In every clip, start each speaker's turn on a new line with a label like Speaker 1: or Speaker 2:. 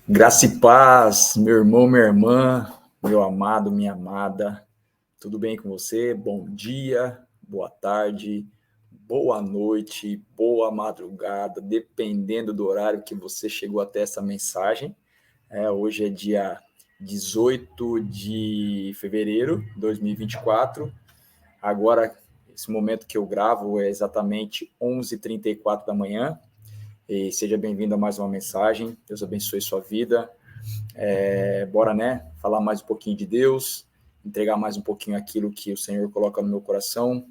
Speaker 1: Graça e paz, meu irmão, minha irmã, meu amado, minha amada, tudo bem com você? Bom dia, boa tarde, boa noite, boa madrugada, dependendo do horário que você chegou até essa mensagem. Hoje é dia 18 de fevereiro de 2024. Agora, esse momento que eu gravo é exatamente 11h34 da manhã. E seja bem-vindo a mais uma mensagem. Deus abençoe sua vida. Bora, né? Falar mais um pouquinho de Deus, entregar mais um pouquinho aquilo que o Senhor coloca no meu coração,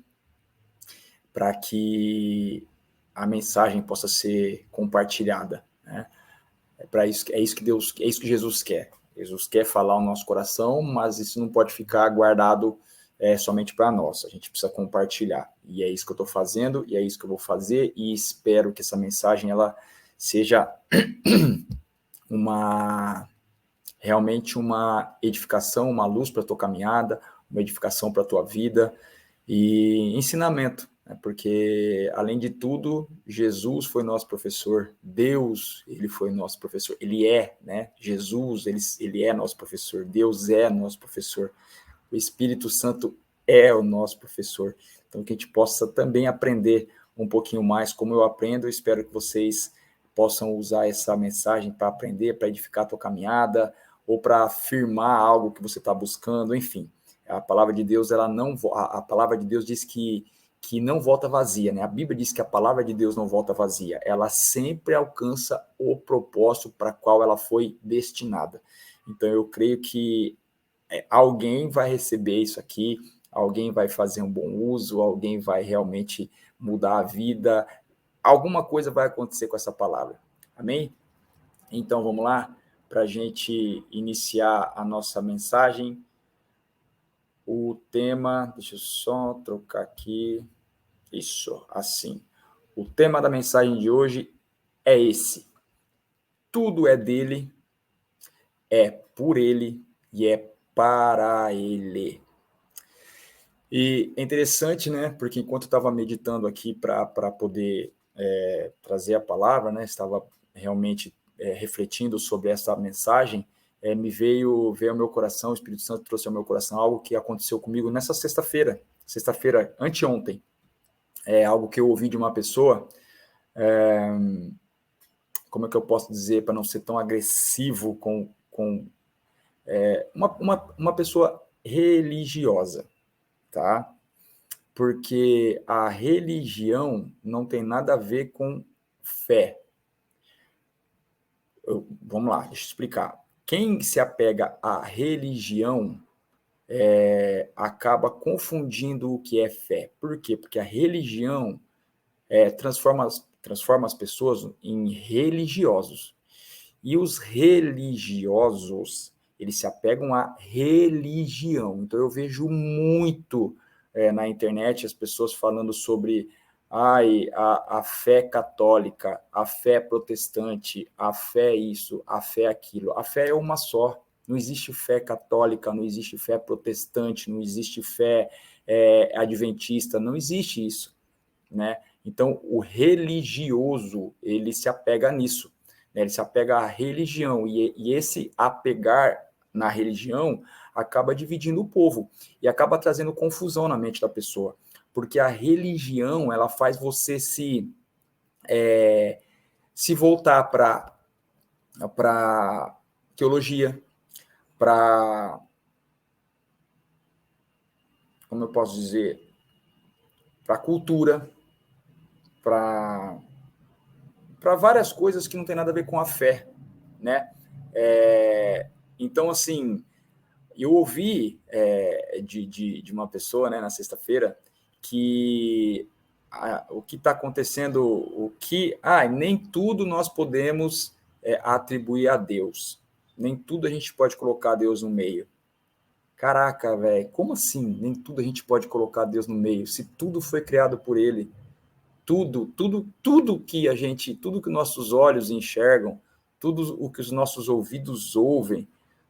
Speaker 1: para que a mensagem possa ser compartilhada, né? É isso que Jesus quer. Jesus quer falar o nosso coração, mas isso não pode ficar guardado somente para nós. A gente precisa compartilhar. E é isso que eu estou fazendo, e é isso que eu vou fazer, e espero que essa mensagem ela seja realmente uma edificação, uma luz para a tua caminhada, uma edificação para a tua vida e ensinamento, né? Porque, além de tudo, Jesus foi nosso professor, Deus, ele foi nosso professor, ele é, né? Jesus, ele é nosso professor, Deus é nosso professor, o Espírito Santo é o nosso professor. Então, que a gente possa também aprender um pouquinho mais como eu aprendo. Eu espero que vocês possam usar essa mensagem para aprender, para edificar a tua caminhada, ou para afirmar algo que você está buscando, enfim. A palavra de Deus, a palavra de Deus diz que não volta vazia, né? A Bíblia diz que a palavra de Deus não volta vazia. Ela sempre alcança o propósito para qual ela foi destinada. Então, eu creio que alguém vai receber isso aqui, alguém vai fazer um bom uso, alguém vai realmente mudar a vida, alguma coisa vai acontecer com essa palavra. Amém? Então vamos lá, para a gente iniciar a nossa mensagem. O tema, deixa eu só trocar aqui, isso, assim. O tema da mensagem de hoje é esse: tudo é dele, é por ele e é para ele. E é interessante, né? Porque enquanto eu estava meditando aqui para poder trazer a palavra, né? Estava realmente refletindo sobre essa mensagem, veio ao meu coração, o Espírito Santo trouxe ao meu coração algo que aconteceu comigo nessa sexta-feira, anteontem. É algo que eu ouvi de uma pessoa, como é que eu posso dizer, para não ser tão agressivo com uma pessoa religiosa, tá? Porque a religião não tem nada a ver com fé. Vamos lá, deixa eu explicar. Quem se apega à religião acaba confundindo o que é fé. Por quê? Porque a religião transforma as pessoas em religiosos. E os religiosos, eles se apegam à religião. Então, eu vejo muito na internet as pessoas falando sobre a fé católica, a fé protestante, a fé isso, a fé aquilo. A fé é uma só. Não existe fé católica, não existe fé protestante, não existe fé adventista, não existe isso, né? Então, o religioso, ele se apega nisso, né? Ele se apega à religião, e esse apegar na religião acaba dividindo o povo e acaba trazendo confusão na mente da pessoa, porque a religião, ela faz você se voltar para teologia, para, como eu posso dizer, para cultura, para várias coisas que não tem nada a ver com a fé, né? Então, assim, eu ouvi de uma pessoa, né, na sexta-feira, que o que está acontecendo, nem tudo nós podemos atribuir a Deus, nem tudo a gente pode colocar Deus no meio. Caraca, velho, como assim? Nem tudo a gente pode colocar Deus no meio, se tudo foi criado por Ele. Tudo que nossos olhos enxergam, tudo o que os nossos ouvidos ouvem,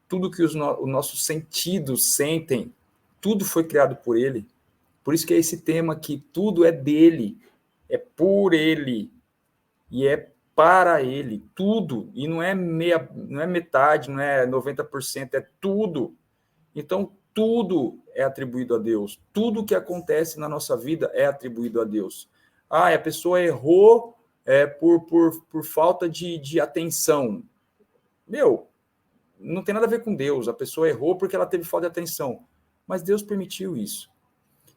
Speaker 1: tudo que os nossos sentidos sentem, tudo foi criado por ele. Por isso que é esse tema que tudo é dele, é por ele e é para ele, tudo, e não é metade, não é 90%, é tudo. Então, tudo é atribuído a Deus. Tudo que acontece na nossa vida é atribuído a Deus. A pessoa errou por falta de atenção. Meu, não tem nada a ver com Deus. A pessoa errou porque ela teve falta de atenção. Mas Deus permitiu isso.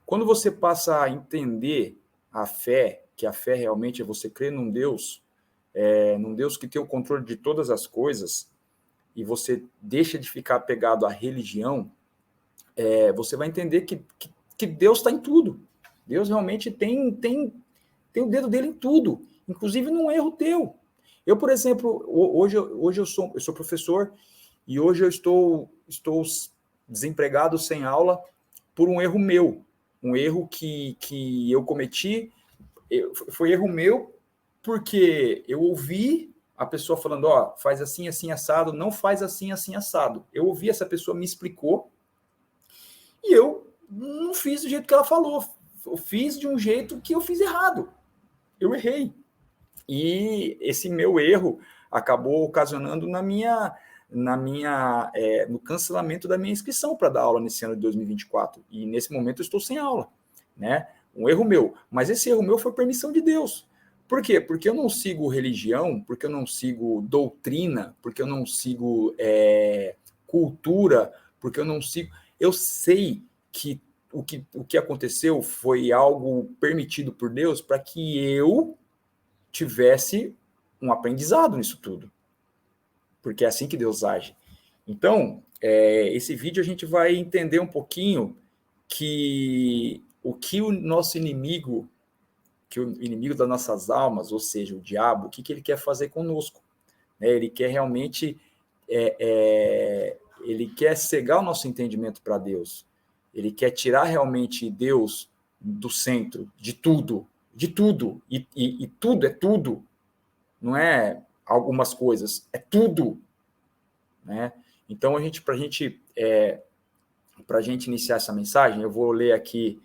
Speaker 1: Quando você passa a entender a fé, que a fé realmente é você crer num Deus que tem o controle de todas as coisas, e você deixa de ficar apegado à religião, você vai entender que Deus está em tudo. Deus realmente tem o dedo dele em tudo, inclusive num erro teu. Eu, por exemplo, hoje eu sou professor, e hoje eu estou desempregado, sem aula, por um erro meu. Um erro que eu cometi, foi erro meu, porque eu ouvi a pessoa falando, faz assim, assim, assado, não faz assim, assim, assado. Eu ouvi, essa pessoa me explicou, e eu não fiz do jeito que ela falou. Eu fiz de um jeito que eu fiz errado. Eu errei. E esse meu erro acabou ocasionando no cancelamento da minha inscrição para dar aula nesse ano de 2024. E nesse momento eu estou sem aula, né? Um erro meu. Mas esse erro meu foi permissão de Deus. Por quê? Porque eu não sigo religião, porque eu não sigo doutrina, porque eu não sigo cultura, porque eu não sigo... Eu sei que o que aconteceu foi algo permitido por Deus para que eu tivesse um aprendizado nisso tudo. Porque é assim que Deus age. Então, esse vídeo a gente vai entender um pouquinho que o nosso inimigo, que o inimigo das nossas almas, ou seja, o diabo, o que ele quer fazer conosco. Ele quer realmente, ele quer cegar o nosso entendimento para Deus. Ele quer tirar realmente Deus do centro de tudo, e tudo é tudo. Não é algumas coisas, é tudo, né? Então, para a gente iniciar essa mensagem, eu vou ler aqui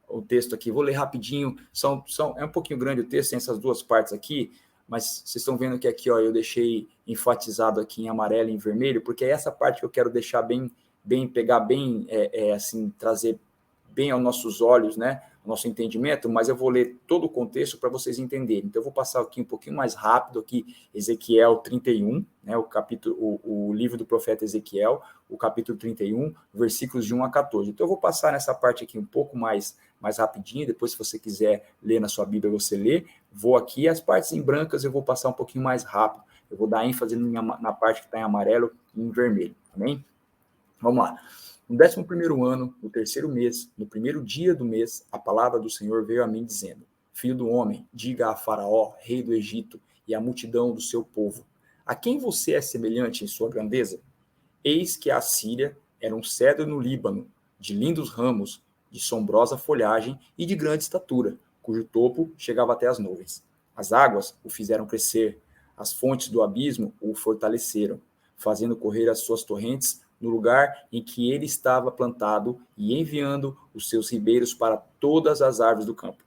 Speaker 1: o texto aqui, vou ler rapidinho, é um pouquinho grande o texto, tem essas duas partes aqui, mas vocês estão vendo que aqui, eu deixei enfatizado aqui em amarelo e em vermelho, porque é essa parte que eu quero deixar pegar bem, assim, trazer bem aos nossos olhos, né, o nosso entendimento, mas eu vou ler todo o contexto para vocês entenderem. Então, eu vou passar aqui um pouquinho mais rápido, aqui, Ezequiel 31, né, o livro do profeta Ezequiel, o capítulo 31, versículos de 1 a 14. Então, eu vou passar nessa parte aqui um pouco mais rapidinho, depois, se você quiser ler na sua Bíblia, você lê. Vou aqui, as partes em brancas eu vou passar um pouquinho mais rápido. Eu vou dar ênfase na parte que está em amarelo e em vermelho, amém? Vamos lá. No 11º ano, no 3º mês, no 1º dia do mês, a palavra do Senhor veio a mim dizendo: Filho do homem, diga a Faraó, rei do Egito, e à multidão do seu povo: a quem você é semelhante em sua grandeza? Eis que a Síria era um cedro no Líbano, de lindos ramos, de sombrosa folhagem e de grande estatura, cujo topo chegava até as nuvens. As águas o fizeram crescer, as fontes do abismo o fortaleceram, fazendo correr as suas torrentes no lugar em que ele estava plantado e enviando os seus ribeiros para todas as árvores do campo.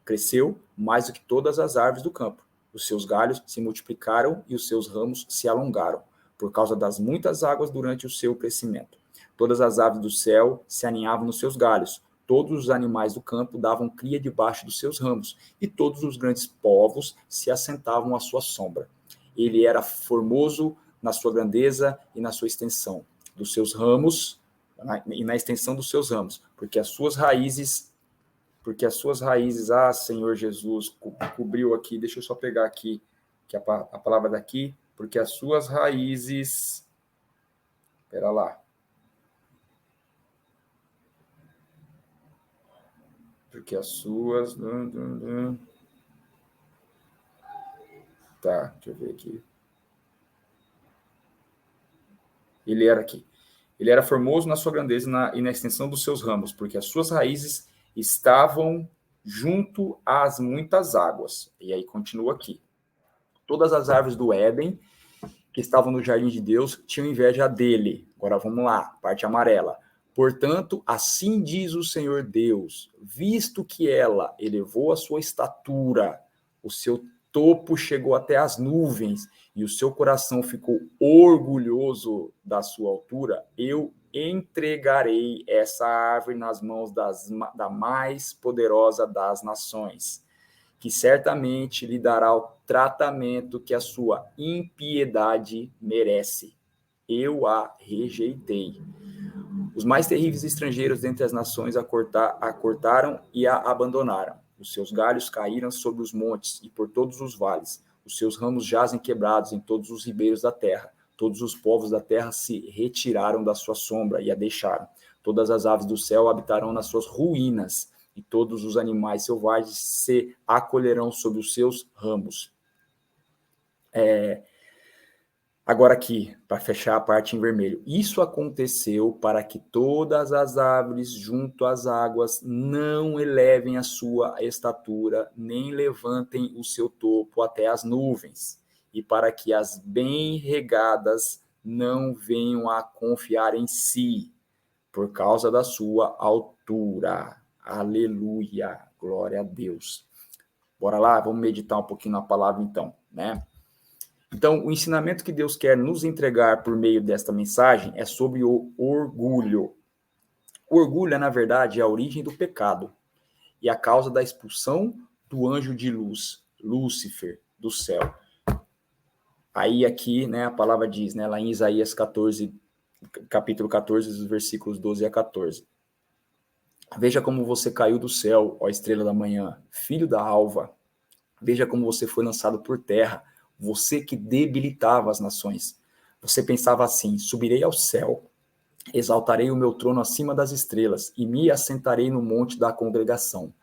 Speaker 1: Cresceu mais do que todas as árvores do campo. Os seus galhos se multiplicaram e os seus ramos se alongaram, por causa das muitas águas durante o seu crescimento. Todas as aves do céu se aninhavam nos seus galhos, todos os animais do campo davam cria debaixo dos seus ramos, e todos os grandes povos se assentavam à sua sombra. Ele era formoso na sua grandeza e na sua extensão dos seus ramos, e na extensão dos seus ramos, porque as suas raízes, Senhor Jesus, cobriu aqui, deixa eu só pegar aqui, que a palavra daqui, porque as suas raízes, espera lá, porque as suas, tá, deixa eu ver aqui, ele era formoso na sua grandeza e na extensão dos seus ramos, porque as suas raízes estavam junto às muitas águas. E aí continua aqui. Todas as árvores do Éden, que estavam no jardim de Deus, tinham inveja dele. Agora vamos lá, parte amarela. Portanto, assim diz o Senhor Deus, visto que ela elevou a sua estatura, o seu topo chegou até as nuvens e o seu coração ficou orgulhoso da sua altura, eu entregarei essa árvore nas mãos da mais poderosa das nações, que certamente lhe dará o tratamento que a sua impiedade merece. Eu a rejeitei. Os mais terríveis estrangeiros dentre as nações a cortaram e a abandonaram. Os seus galhos caíram sobre os montes e por todos os vales. Os seus ramos jazem quebrados em todos os ribeiros da terra. Todos os povos da terra se retiraram da sua sombra e a deixaram. Todas as aves do céu habitarão nas suas ruínas, e todos os animais selvagens se acolherão sob os seus ramos. Agora aqui, para fechar a parte em vermelho. Isso aconteceu para que todas as árvores junto às águas não elevem a sua estatura, nem levantem o seu topo até as nuvens, e para que as bem regadas não venham a confiar em si, por causa da sua altura. Aleluia, glória a Deus. Bora lá, vamos meditar um pouquinho na palavra então, né? Então, o ensinamento que Deus quer nos entregar por meio desta mensagem é sobre o orgulho. O orgulho, na verdade, é a origem do pecado e a causa da expulsão do anjo de luz, Lúcifer, do céu. Aí aqui, né, a palavra diz, né, lá em Isaías 14, capítulo 14, os versículos 12 a 14. Veja como você caiu do céu, ó estrela da manhã, filho da alva. Veja como você foi lançado por terra, você que debilitava as nações. Você pensava assim: subirei ao céu, exaltarei o meu trono acima das estrelas e me assentarei no monte da congregação,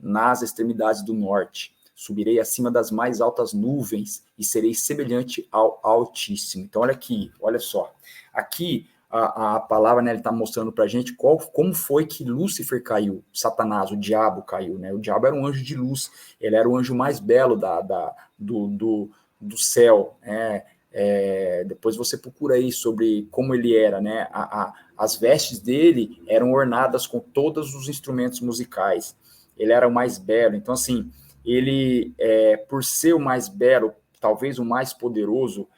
Speaker 1: nas extremidades do norte. Subirei acima das mais altas nuvens e serei semelhante ao Altíssimo. Então, olha aqui, olha só. Aqui, a palavra, né, ele está mostrando para a gente como foi que Lúcifer caiu, Satanás, o diabo caiu, né? O diabo era um anjo de luz, ele era o anjo mais belo do céu, né? Depois você procura aí sobre como ele era, né? As vestes dele eram ornadas com todos os instrumentos musicais, ele era o mais belo. Então, assim, ele, por ser o mais belo, talvez o mais poderoso,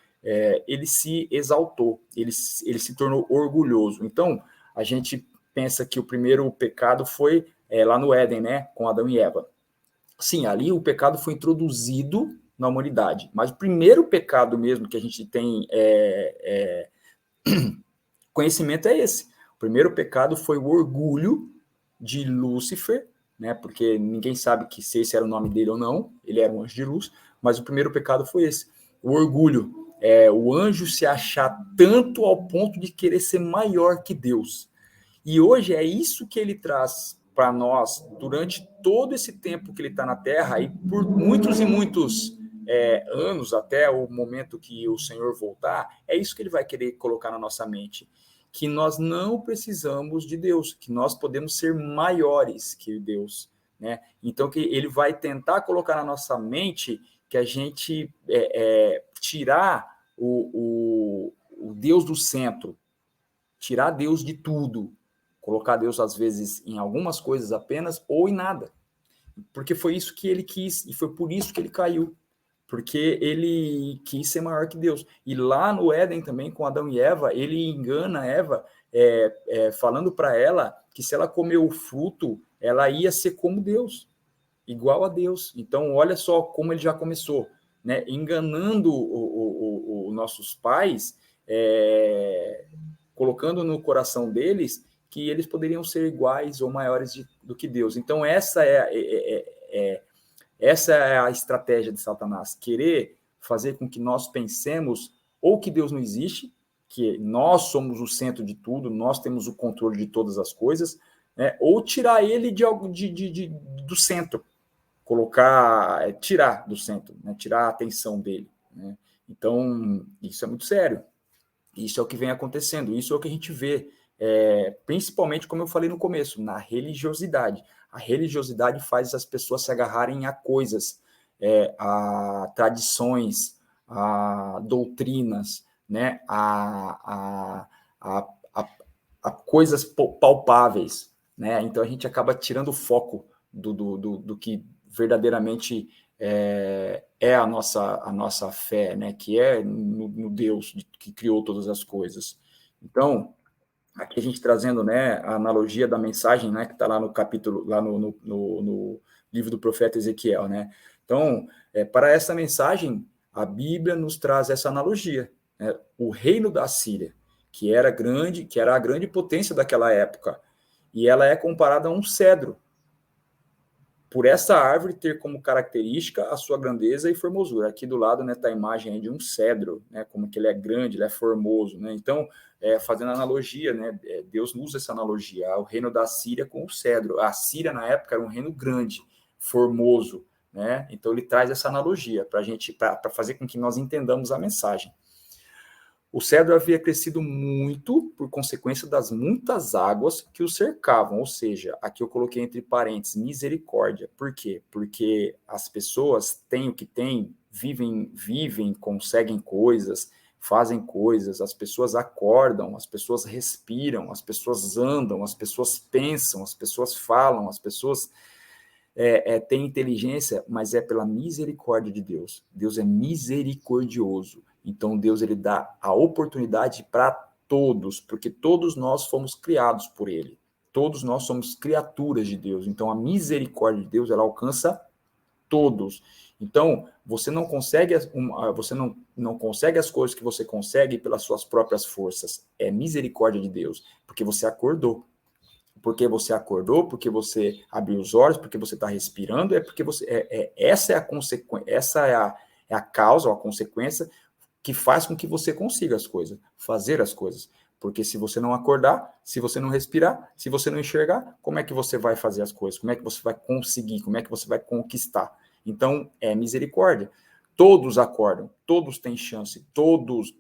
Speaker 1: ele se exaltou, ele se tornou orgulhoso. Então, a gente pensa que o primeiro pecado foi lá no Éden, né, com Adão e Eva. Sim, ali o pecado foi introduzido na humanidade, mas o primeiro pecado mesmo que a gente tem conhecimento é esse. O primeiro pecado foi o orgulho de Lúcifer, né, porque ninguém sabe se esse era o nome dele ou não, ele era um anjo de luz, mas o primeiro pecado foi esse, o orgulho. O anjo se achar tanto ao ponto de querer ser maior que Deus. E hoje é isso que ele traz para nós durante todo esse tempo que ele está na Terra, e por muitos e muitos anos, até o momento que o Senhor voltar, é isso que ele vai querer colocar na nossa mente, que nós não precisamos de Deus, que nós podemos ser maiores que Deus, né? Então, que ele vai tentar colocar na nossa mente que a gente tirar o Deus do centro, tirar Deus de tudo, colocar Deus, às vezes, em algumas coisas apenas ou em nada. Porque foi isso que ele quis, e foi por isso que ele caiu. Porque ele quis ser maior que Deus. E lá no Éden também, com Adão e Eva, ele engana Eva, falando para ela que se ela comer o fruto, ela ia ser como Deus, igual a Deus. Então, olha só como ele já começou, né? Enganando os nossos pais, colocando no coração deles que eles poderiam ser iguais ou maiores do que Deus. Então, essa é a estratégia de Satanás, querer fazer com que nós pensemos ou que Deus não existe, que nós somos o centro de tudo, nós temos o controle de todas as coisas, né? Ou tirar ele do centro, tirar do centro, né? Tirar a atenção dele, né? Então, isso é muito sério. Isso é o que vem acontecendo, isso é o que a gente vê, principalmente, como eu falei no começo, na religiosidade. A religiosidade faz as pessoas se agarrarem a coisas, a tradições, a doutrinas, né, a coisas palpáveis, né? Então a gente acaba tirando o foco do que verdadeiramente é a nossa fé, né? Que é no Deus que criou todas as coisas. Então, aqui a gente trazendo, né, a analogia da mensagem, né, que está lá no capítulo, lá no livro do profeta Ezequiel, né? Então, para essa mensagem, a Bíblia nos traz essa analogia, né? O reino da Síria, que era a grande potência daquela época, e ela é comparada a um cedro, por essa árvore ter como característica a sua grandeza e formosura. Aqui do lado, né, está a imagem de um cedro, né, como que ele é grande, ele é formoso, né? Então, fazendo analogia, né, Deus usa essa analogia, o reino da Síria com o cedro. A Síria, na época, era um reino grande, formoso, né? Então, ele traz essa analogia para fazer com que nós entendamos a mensagem. O cedro havia crescido muito por consequência das muitas águas que o cercavam, ou seja, aqui eu coloquei entre parênteses, misericórdia. Por quê? Porque as pessoas têm o que têm, vivem, conseguem coisas, fazem coisas, as pessoas acordam, as pessoas respiram, as pessoas andam, as pessoas pensam, as pessoas falam, as pessoas têm inteligência, mas é pela misericórdia de Deus. Deus é misericordioso. Então, Deus ele dá a oportunidade para todos, porque todos nós fomos criados por Ele. Todos nós somos criaturas de Deus. Então, a misericórdia de Deus, ela alcança todos. Então, você não consegue, não consegue as coisas que você consegue pelas suas próprias forças. É misericórdia de Deus, porque você acordou. Porque você acordou, porque você abriu os olhos, porque você está respirando, porque você. Essa é a consequência, essa é a causa, ou a consequência que faz com que você consiga as coisas, fazer as coisas. Porque se você não acordar, se você não respirar, se você não enxergar, como é que você vai fazer as coisas? Como é que você vai conseguir? Como é que você vai conquistar? Então, é misericórdia. Todos acordam, todos têm chance, todos,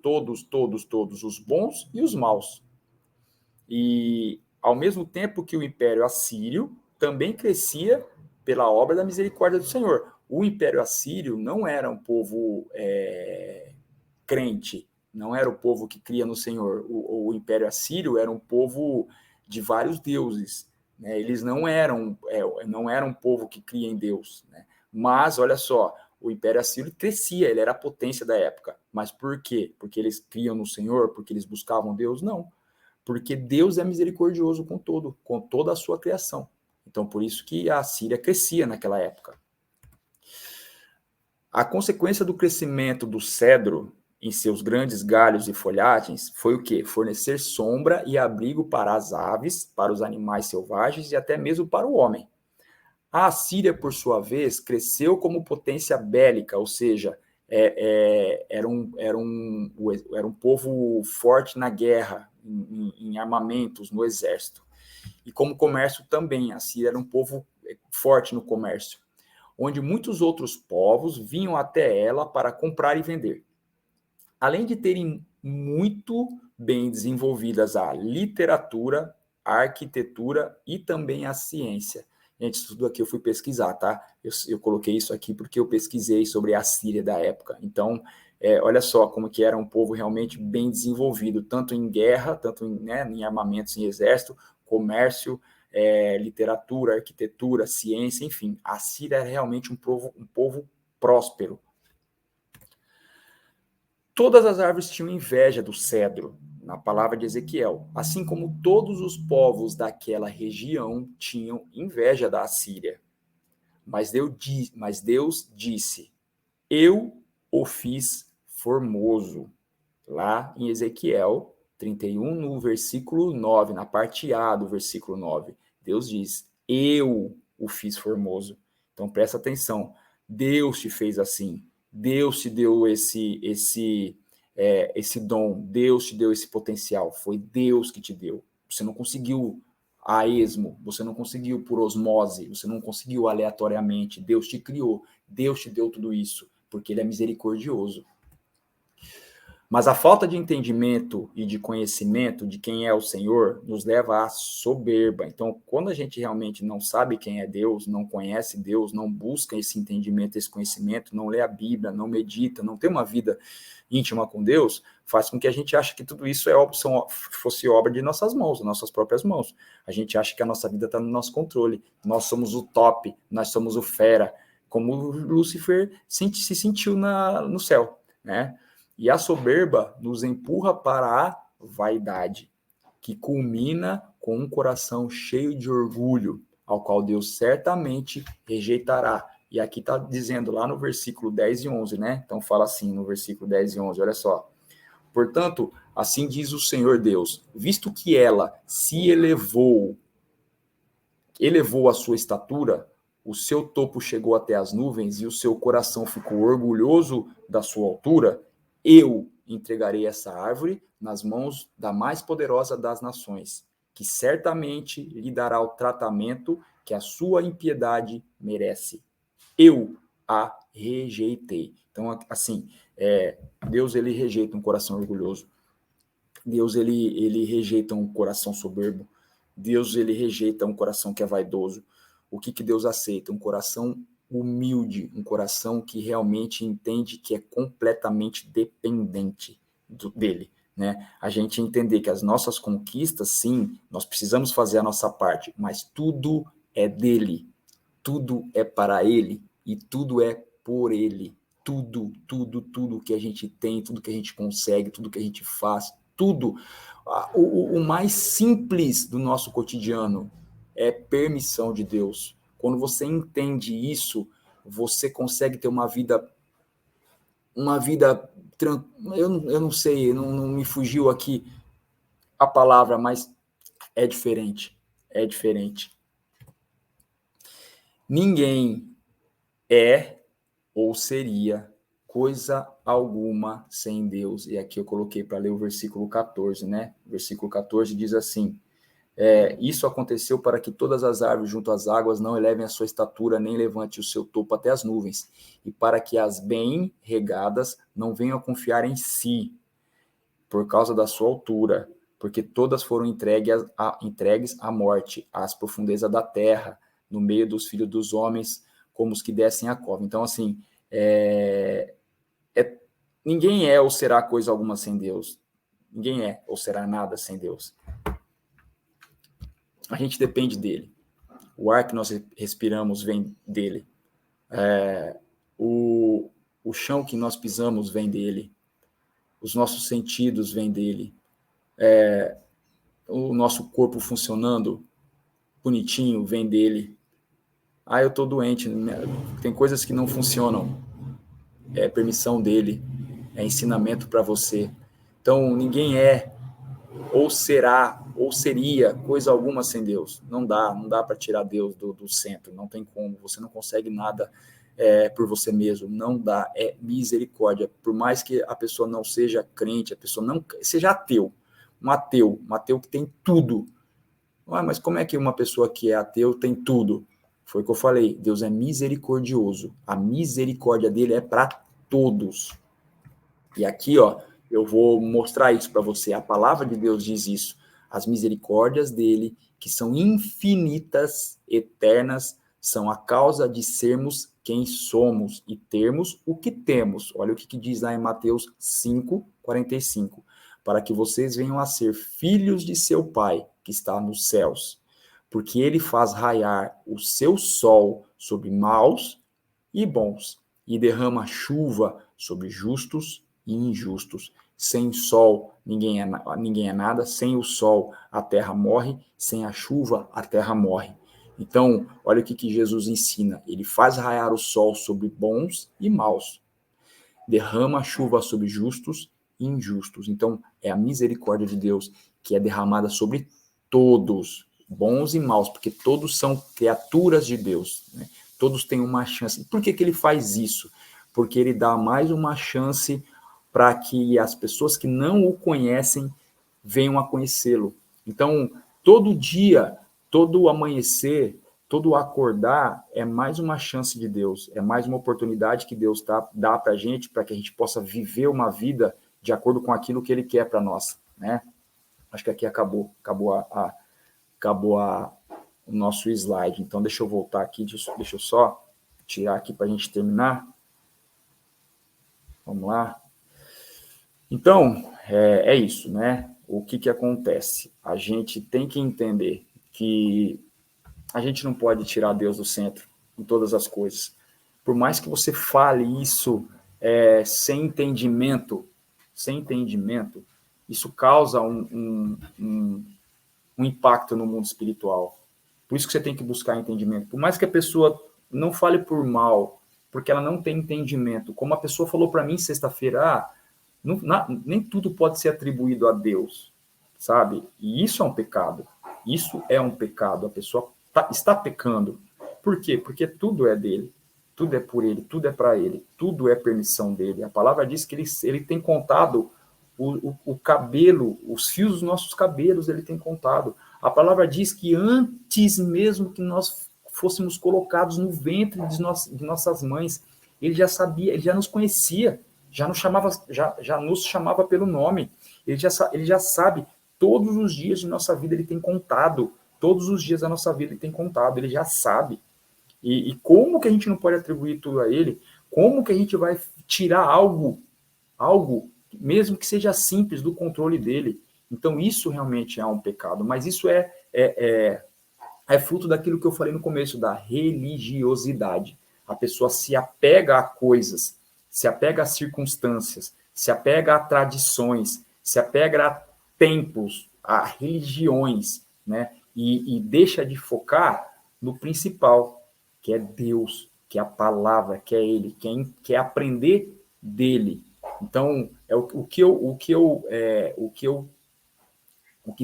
Speaker 1: os bons e os maus. E, ao mesmo tempo que o Império Assírio também crescia pela obra da misericórdia do Senhor. O Império Assírio não era um povo crente, não era o povo que cria no Senhor. O Império Assírio era um povo de vários deuses, né? Eles não eram um povo que cria em Deus, né? Mas, olha só, o Império Assírio crescia, ele era a potência da época. Mas por quê? Porque eles criam no Senhor? Porque eles buscavam Deus? Não. Porque Deus é misericordioso com toda a sua criação. Então, por isso que a Síria crescia naquela época. A consequência do crescimento do cedro em seus grandes galhos e folhagens foi o quê? Fornecer sombra e abrigo para as aves, para os animais selvagens e até mesmo para o homem. A Assíria, por sua vez, cresceu como potência bélica, ou seja, era um povo forte na guerra, em armamentos, no exército. E como comércio também, a Síria era um povo forte no comércio, onde muitos outros povos vinham até ela para comprar e vender. Além de terem muito bem desenvolvidas a literatura, a arquitetura e também a ciência. Gente, isso tudo aqui eu fui pesquisar, tá? Eu coloquei isso aqui porque eu pesquisei sobre a Síria da época. Então, olha só como que era um povo realmente bem desenvolvido, tanto em guerra, tanto em armamentos, em exército, comércio, literatura, arquitetura, ciência, enfim. A Síria era realmente um povo próspero. Todas as árvores tinham inveja do cedro, na palavra de Ezequiel, assim como todos os povos daquela região tinham inveja da Assíria. Mas Deus disse, eu o fiz formoso. Lá em Ezequiel 31, no versículo 9, na parte A do versículo 9, Deus diz, eu o fiz formoso. Então presta atenção, Deus te fez assim, Deus te deu esse dom, Deus te deu esse potencial, foi Deus que te deu. Você não conseguiu a esmo, você não conseguiu por osmose, você não conseguiu aleatoriamente, Deus te criou, Deus te deu tudo isso, porque Ele é misericordioso. Mas a falta de entendimento e de conhecimento de quem é o Senhor nos leva à soberba. Então, quando a gente realmente não sabe quem é Deus, não conhece Deus, não busca esse entendimento, esse conhecimento, não lê a Bíblia, não medita, não tem uma vida íntima com Deus, faz com que a gente ache que tudo isso fosse obra de nossas mãos, das nossas próprias mãos. A gente acha que a nossa vida está no nosso controle, nós somos o top, nós somos o fera. como Lúcifer se sentiu no céu, né? E a soberba nos empurra para a vaidade, que culmina com um coração cheio de orgulho, ao qual Deus certamente rejeitará. E aqui está dizendo lá no versículo 10 e 11, né? Então fala assim no versículo 10 e 11, olha só. Portanto, assim diz o Senhor Deus, visto que ela se elevou a sua estatura, o seu topo chegou até as nuvens e o seu coração ficou orgulhoso da sua altura, eu entregarei essa árvore nas mãos da mais poderosa das nações, que certamente lhe dará o tratamento que a sua impiedade merece. Eu a rejeitei. Então, assim, Deus, ele rejeita um coração orgulhoso. Deus, ele rejeita um coração soberbo. Deus, ele rejeita um coração que é vaidoso. O que Deus aceita? Um coração humilde, um coração que realmente entende que é completamente dependente dele, né? A gente entender que as nossas conquistas, sim, nós precisamos fazer a nossa parte, mas tudo é dele, tudo é para ele e tudo é por ele. Tudo que a gente tem, tudo que a gente consegue, tudo que a gente faz, tudo. O mais simples do nosso cotidiano é permissão de Deus. Quando você entende isso, você consegue ter uma vida eu não sei, não me fugiu aqui a palavra, mas é diferente. É diferente. Ninguém é ou seria coisa alguma sem Deus. E aqui eu coloquei para ler o versículo 14, né? O versículo 14 diz assim: isso aconteceu para que todas as árvores junto às águas não elevem a sua estatura, nem levante o seu topo até as nuvens, e para que as bem regadas não venham a confiar em si, por causa da sua altura, porque todas foram entregues à morte, às profundezas da terra, no meio dos filhos dos homens, como os que descem a cova. Então, assim, ninguém é ou será coisa alguma sem Deus. Ninguém é ou será nada sem Deus. A gente depende dele. O ar que nós respiramos vem dele. O chão que nós pisamos vem dele. Os nossos sentidos vêm dele. O nosso corpo funcionando bonitinho vem dele. Eu estou doente. Tem coisas que não funcionam. É permissão dele. É ensinamento para você. Então, ninguém é ou será, ou seria coisa alguma sem Deus. Não dá para tirar Deus do centro, não tem como, você não consegue nada por você mesmo, não dá, é misericórdia. Por mais que a pessoa não seja crente, a pessoa não seja ateu, um ateu que tem tudo. Mas como é que uma pessoa que é ateu tem tudo? Foi o que eu falei, Deus é misericordioso, a misericórdia dele é para todos. E aqui, eu vou mostrar isso para você. A palavra de Deus diz isso. As misericórdias dele, que são infinitas, eternas, são a causa de sermos quem somos e termos o que temos. Olha o que diz lá em Mateus 5:45. Para que vocês venham a ser filhos de seu Pai, que está nos céus. Porque ele faz raiar o seu sol sobre maus e bons, e derrama chuva sobre justos e injustos. Sem sol, ninguém é nada. Sem o sol, a terra morre. Sem a chuva, a terra morre. Então, olha o que Jesus ensina. Ele faz raiar o sol sobre bons e maus. Derrama chuva sobre justos e injustos. Então, é a misericórdia de Deus que é derramada sobre todos, bons e maus, porque todos são criaturas de Deus, né? Todos têm uma chance. Por que ele faz isso? Porque ele dá mais uma chance para que as pessoas que não o conhecem venham a conhecê-lo. Então, todo dia, todo amanhecer, todo acordar é mais uma chance de Deus, é mais uma oportunidade que Deus dá para a gente, para que a gente possa viver uma vida de acordo com aquilo que ele quer para nós, né? Acho que aqui acabou o nosso slide. Então, deixa eu voltar aqui, deixa eu só tirar aqui para a gente terminar. Vamos lá. Então, é isso, né? O que acontece? A gente tem que entender que a gente não pode tirar Deus do centro em todas as coisas. por mais que você fale isso sem entendimento, isso causa um impacto no mundo espiritual. Por isso que você tem que buscar entendimento. Por mais que a pessoa não fale por mal, porque ela não tem entendimento, como a pessoa falou para mim sexta-feira, nem tudo pode ser atribuído a Deus, sabe? E isso é um pecado. Isso é um pecado. A pessoa está pecando. Por quê? Porque tudo é dele. Tudo é por ele, tudo é para ele, tudo é permissão dele. A palavra diz que ele tem contado o cabelo, os fios dos nossos cabelos, ele tem contado. A palavra diz que antes mesmo que nós fôssemos colocados no ventre de nossas mães, ele já sabia, ele já nos conhecia, já nos chamava pelo nome, ele já sabe, todos os dias de nossa vida ele tem contado, todos os dias da nossa vida ele tem contado, ele já sabe. E como que a gente não pode atribuir tudo a ele? Como que a gente vai tirar algo, mesmo que seja simples, do controle dele? Então, isso realmente é um pecado, mas isso é fruto daquilo que eu falei no começo, da religiosidade. A pessoa se apega a coisas, se apega a circunstâncias, se apega a tradições, se apega a tempos, a religiões, né? E deixa de focar no principal, que é Deus, que é a palavra, que é Ele, que é aprender dele. Então, o que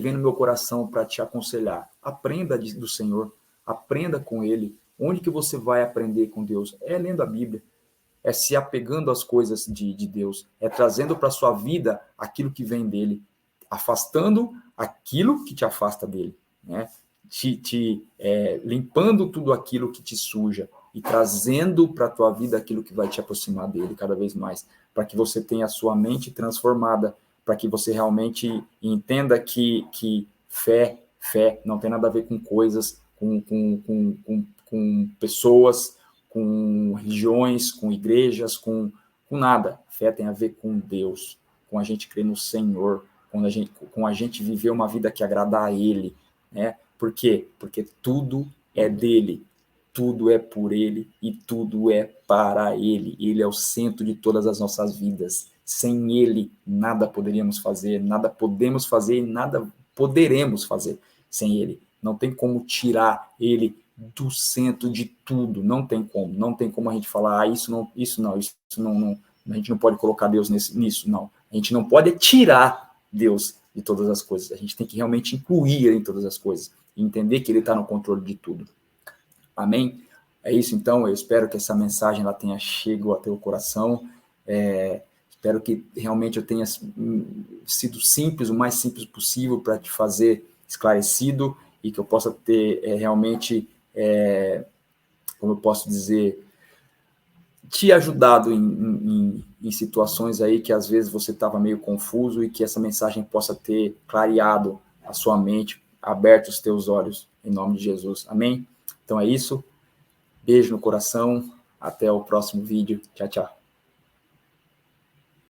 Speaker 1: vem no meu coração para te aconselhar. Aprenda do Senhor, aprenda com Ele. Onde que você vai aprender com Deus? É lendo a Bíblia, é se apegando às coisas de Deus, é trazendo para a sua vida aquilo que vem dele, afastando aquilo que te afasta dele, né? Limpando tudo aquilo que te suja e trazendo para a tua vida aquilo que vai te aproximar dele cada vez mais, para que você tenha a sua mente transformada, para que você realmente entenda que fé não tem nada a ver com coisas, com pessoas, com religiões, com igrejas, com nada. Fé tem a ver com Deus, com a gente crer no Senhor, com a gente viver uma vida que agrada a Ele, né? Por quê? Porque tudo é dele, tudo é por ele e tudo é para ele. Ele é o centro de todas as nossas vidas. Sem ele, nada poderíamos fazer, nada podemos fazer e nada poderemos fazer sem ele. Não tem como tirar ele do centro de tudo. Não tem como a gente falar, isso não, a gente não pode colocar Deus nisso, não. A gente não pode tirar Deus de todas as coisas. A gente tem que realmente incluir ele em todas as coisas e entender que ele está no controle de tudo. Amém? É isso, então. Eu espero que essa mensagem ela tenha chegado ao teu coração. Espero que realmente eu tenha sido simples, o mais simples possível para te fazer esclarecido e que eu possa ter realmente, como eu posso dizer, te ajudado em situações aí que às vezes você estava meio confuso e que essa mensagem possa ter clareado a sua mente, aberto os teus olhos, em nome de Jesus. Amém? Então é isso. Beijo no coração. Até o próximo vídeo. Tchau, tchau.